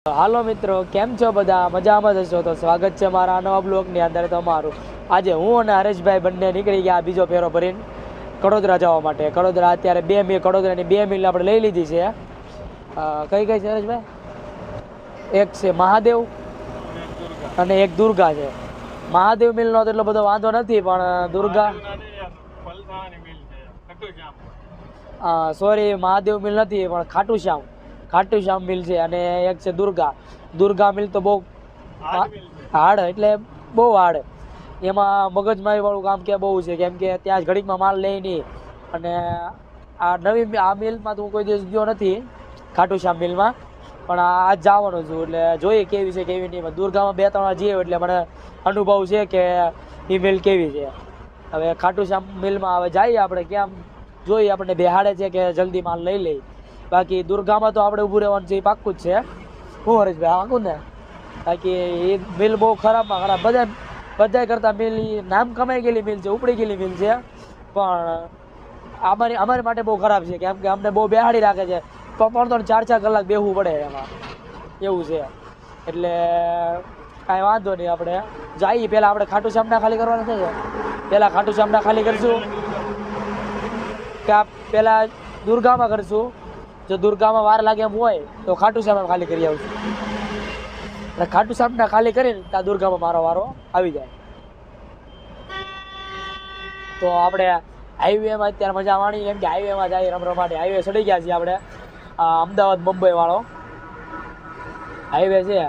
હાલો મિત્રો, કેમ છો બધા? મજામાં જ હશો તો સ્વાગત છે મારા નવા બ્લોગની અંદર તમારું. આજે હું અને હરેશભાઈ બંને નીકળી ગયા બીજો ફેરો ભરીને કડોદરા જવા માટે. કડોદરા અત્યારે કડોદરાની 2 મિલ આપણે લઈ લીધી છે. કઈ કઈ છે હરેશભાઈ? એક છે મહાદેવ અને એક દુર્ગા છે. મહાદેવ મિલનો તો એટલો બધો વાંધો નથી, પણ દુર્ગા સોરી મહાદેવ મિલ નથી, પણ ખાટુ શ્યામ મિલ છે. અને એક છે દુર્ગા મિલ તો બહુ હાર્ડ, એટલે બહુ હાર્ડ. એમાં મગજમારી વાળું કામ કે બહુ છે, કેમ કે ત્યાં જ ઘડીકમાં માલ લે નહીં. અને આ મિલમાં તો હું કોઈ દિવસ ગયો નથી, ખાટુ શ્યામ મિલમાં, પણ આજ જવાનું છું. એટલે જોઈએ કેવી છે કેવી નહીં. દુર્ગામાં 2-3 વાર જઈએ એટલે મને અનુભવ છે કે એ મિલ કેવી છે. હવે ખાટુ શ્યામ મિલમાં હવે જઈએ આપણે, કેમ જોઈએ આપણને બેહાડે છે કે જલ્દી માલ લઈ લઈ. બાકી દુર્ગામાં તો આપણે ઊભું રહેવાનું છે, એ પાક્કું જ છે. હું હરેશભાઈ પાક્કું ને? બાકી એ મિલ બહુ ખરાબમાં ખરાબ, બધા કરતાં મિલ નામ કમાઈ ગયેલી મિલ છે, ઉપડી ગયેલી મિલ છે. પણ અમારી માટે બહુ ખરાબ છે, કેમ કે અમને બહુ બેહાડી રાખે છે. 3-4 કલાક બેહવું પડે એમાં, એવું છે. એટલે કાંઈ વાંધો નહીં, આપણે જઈએ. પહેલાં આપણે ખાટુ શ્યામના ખાલી કરવાના છે. પહેલાં ખાટુ શ્યામના ખાલી કરીશું કે પહેલાં દુર્ગામાં કરીશું? જો દુર્ગામાં વાર લાગે એમ હોય તો ખાટુ શ્યામમાં ખાલી કરી આવશું. એટલે ખાટુ શ્યામના ખાલી કરીને ત્યાં દુર્ગામાં મારો વારો આવી જાય. તો આપણે હાઈવેમાં અત્યારે મજા માણી, કેમ કે હાઈવેમાં જઈએ રમરમાટી. હાઈવે ચડી ગયા છીએ આપણે, અમદાવાદ મુંબઈ વાળો હાઈવે છે.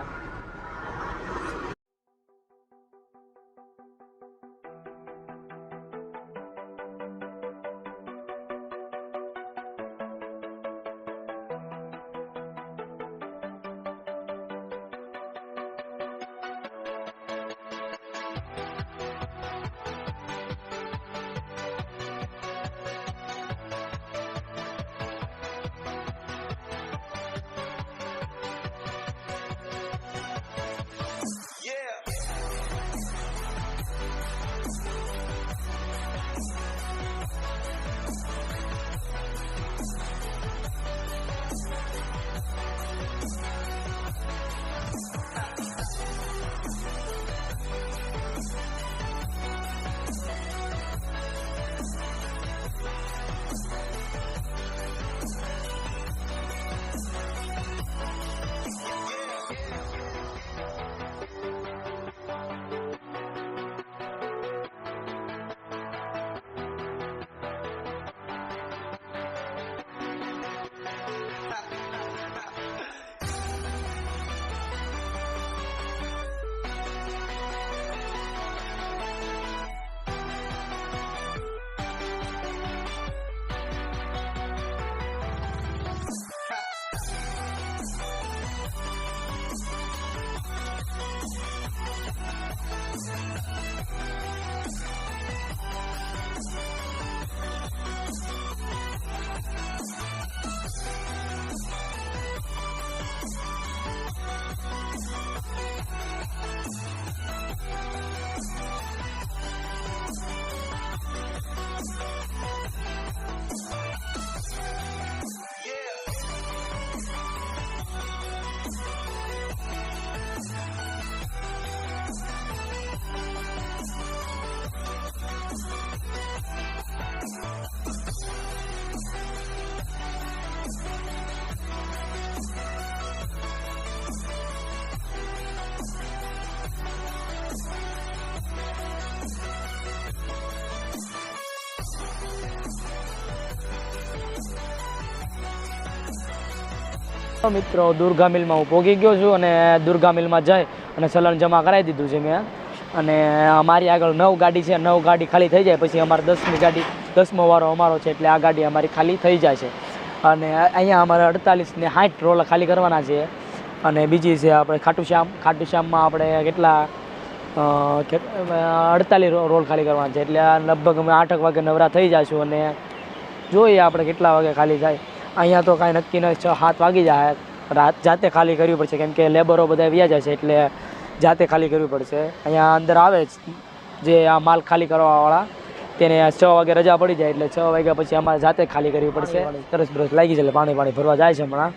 મિત્રો દુર્ગા મિલમાં હું પહોંચી ગયો છું, અને દુર્ગા મિલમાં જઈ અને ચલણ જમા કરાવી દીધું છે મેં. અને અમારી આગળ 9 ગાડી છે. 9 ગાડી ખાલી થઈ જાય પછી અમારે 10મી ગાડી, 10મો વારો અમારો છે, એટલે આ ગાડી અમારી ખાલી થઈ જાય છે. અને અહીંયા અમારે 48 ને 60 રોલ ખાલી કરવાના છે. અને બીજી છે આપણે ખાટુ શ્યામમાં આપણે કેટલા 48 રોલ ખાલી કરવાના છે. એટલે લગભગ અમે 8 વાગે નવરા થઈ જઈશું, અને જોઈએ આપણે કેટલા વાગે ખાલી થાય. અહીંયા તો કાંઈ નક્કી નહીં, 6-7 વાગી જાય. જાતે ખાલી કરવી પડશે, કેમ કે લેબરો બધા વ્યા જાય છે, એટલે જાતે ખાલી કરવી પડશે. અહીંયા અંદર આવે જે આ માલ ખાલી કરવાવાળા, તેને 6 વાગે રજા પડી જાય, એટલે 6 વાગ્યા પછી અમારે જાતે ખાલી કરવી પડશે. સરસ બ્રશ લાગી છે, એટલે પાણી ભરવા જાય છે હમણાં.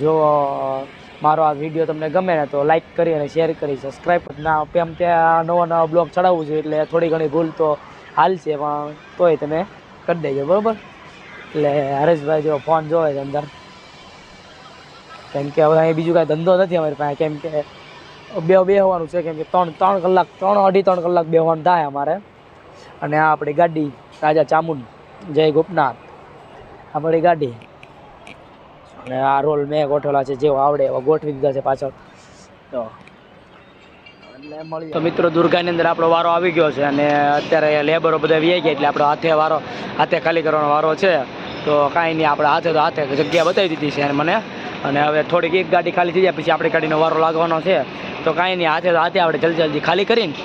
જો મારો આ વિડીયો તમને ગમે ને તો લાઇક કરી અને શેર કરી સબસ્ક્રાઈબ ના એમ ત્યાં નવા બ્લોગ ચડાવવું છે એટલે થોડી ઘણી ભૂલ તો હાલશે પણ તોય તમે કરી દેજો બરાબર. એટલે હરેશભાઈ જો ફોન જોવે છે અંદર, કેમ કે હવે અહીં બીજું કાંઈ ધંધો નથી અમારી પાસે, કેમ કે બેહવાનું છે, કેમ કે 3 કલાક 3.5 કલાક બેહવાનું થાય અમારે. અને આ આપણી ગાડી રાજા ચામુંડ જય ગોપનાથ આપણી ગાડી. અને આ રોલ મેં ગોઠવેલા છે, જેવો આવડે એવા ગોઠવી દીધા છે પાછળ. તો મિત્રો દુર્ગાની અંદર આપણો વારો આવી ગયો છે અને અત્યારે લેબરો બધા વી ગયા એટલે આપણો હાથે ખાલી કરવાનો વારો છે. તો કાંઈ નહીં, આપણે હાથે જગ્યા બતાવી દીધી છે મને. અને હવે થોડીક એક ગાડી ખાલી થઈ જાય પછી આપણી ગાડીનો વારો લાગવાનો છે. તો કાંઈ નહીં, હાથે આપણે જલ્દી ખાલી કરીને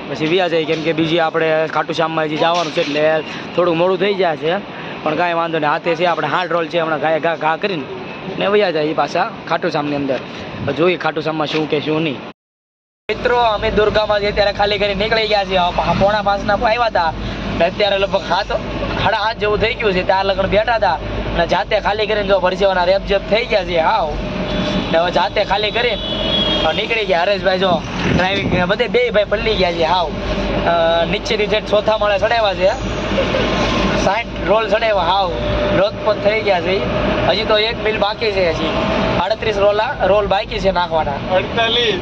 પછી વ્યા જાય, કેમ કે બીજી આપણે ખાટુ શ્યામમાં હજી જવાનું છે એટલે થોડું મોડું થઈ જાય છે. પણ કાંઈ વાંધો નહીં, હાથે છે આપણે 8 રોલ છે, હમણાં ઘા કરીને ને વયા જાય એ પાછા ખાટુ શ્યામની અંદર. જોઈએ ખાટુ શ્યામમાં શું કે શું નહીં. મિત્રો અમે દુર્ગામાં અત્યારે ખાલી કરી નીકળી ગયા છીએ. 4:45 આવ્યા હતા, અત્યારે લગભગ 7:30 જેવું થઈ ગયું છે. ત્યાં લગન બેઠા હતા અને જાતે ખાલી કરીને જો પરસેવાના રેપજેપ થઈ ગયા છે હાવ. ને હવે જાતે ખાલી કરીને નીકળી ગયા. હરેશભાઈ જો ડ્રાઇવિંગ બધે બે ભાઈ પલળી ગયા છે હાવ. નીચેની જેટ ચોથા માળે ચડાવ્યા છે, 60 રોલ ચડાવ્યા હાવ લોથપોથ થઈ ગયા છે. હજી તો 1 મિલ બાકી છે, હજી 38 રોલ બાકી છે નાખવાના.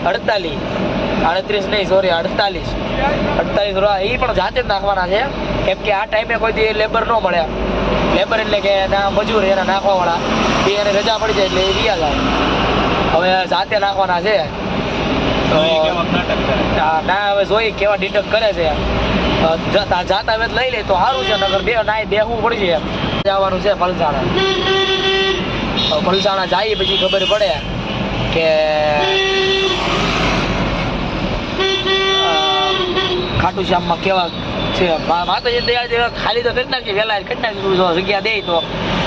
38 નહીં, સોરી 48 રોલ એ પણ જાતે જ નાખવાના છે, કેમ કે આ ટાઈમે કોઈ લેબર ન મળે. લેબર એટલે કે ના મજૂર એના નાખવાવાળા એ એને રજા પડી જાય એટલે એ રહ્યા જાય. હવે જાતે નાખવાના છે. ના હવે જોઈ કેવા ડિટેક્ટ કરે છે. જાતા હવે લઈ લે તો સારું છે, નગર બેહવું પડશે. જવાનું છે પલસાણા જઈએ પછી ખબર પડે કે ખાટુ શ્યામમાં કેવા છે. માતાજી દયા ખાલી તો કરી નાખી, વહેલા કરી નાખી. જગ્યા દે તો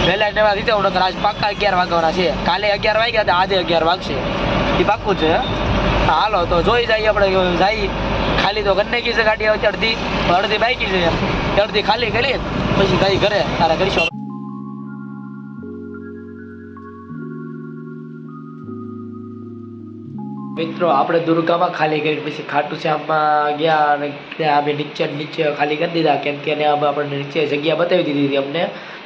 વહેલા એવા રીતે હું આજ પાક્કા 11 વાગવાના છે. કાલે 11 વાગ્યા હતા, આજે 11 વાગશે એ પાક્કું છે. હાલો તો જોઈ જાય આપણે જઈ. ખાલી તો કરી નાખી છે ગાડી, અડધી બાકી છે, અડધી ખાલી કરી પછી કઈ ઘરે તારે કરીશું. મિત્રો આપણે દુર્ગામાં ખાલી કરી પછી ખાટુ શ્યામમાં ગયા અને ત્યાં અમે નીચે ખાલી કરી દીધા, કેમ કે આપણે નીચે જગ્યા બતાવી દીધી હતી અમને.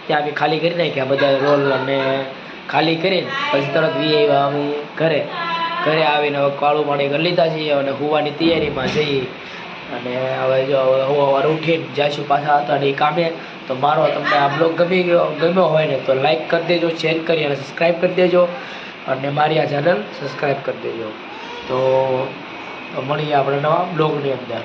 ત્યાં અમે ખાલી કરી નાખ્યા બધા રોલ અને ખાલી કરીને પછી તરત વી આવ્યા અમે ઘરે આવીને હવે કાળું પાણી કરી લીધા છીએ અને હુવાની તૈયારીમાં જઈએ. અને હવે જો સવારે ઉઠીને જઈશું પાછા હતા એ કામે. તો મારો તમને આ બ્લોગ ગમ્યો હોય ને તો લાઈક કરી દેજો, શેર કરી અને સબસ્ક્રાઈબ કરી દેજો અને મારી આ ચેનલ સબસ્ક્રાઈબ કરી દેજો. તો મળીએ આપણે નવા બ્લોગની અંદર.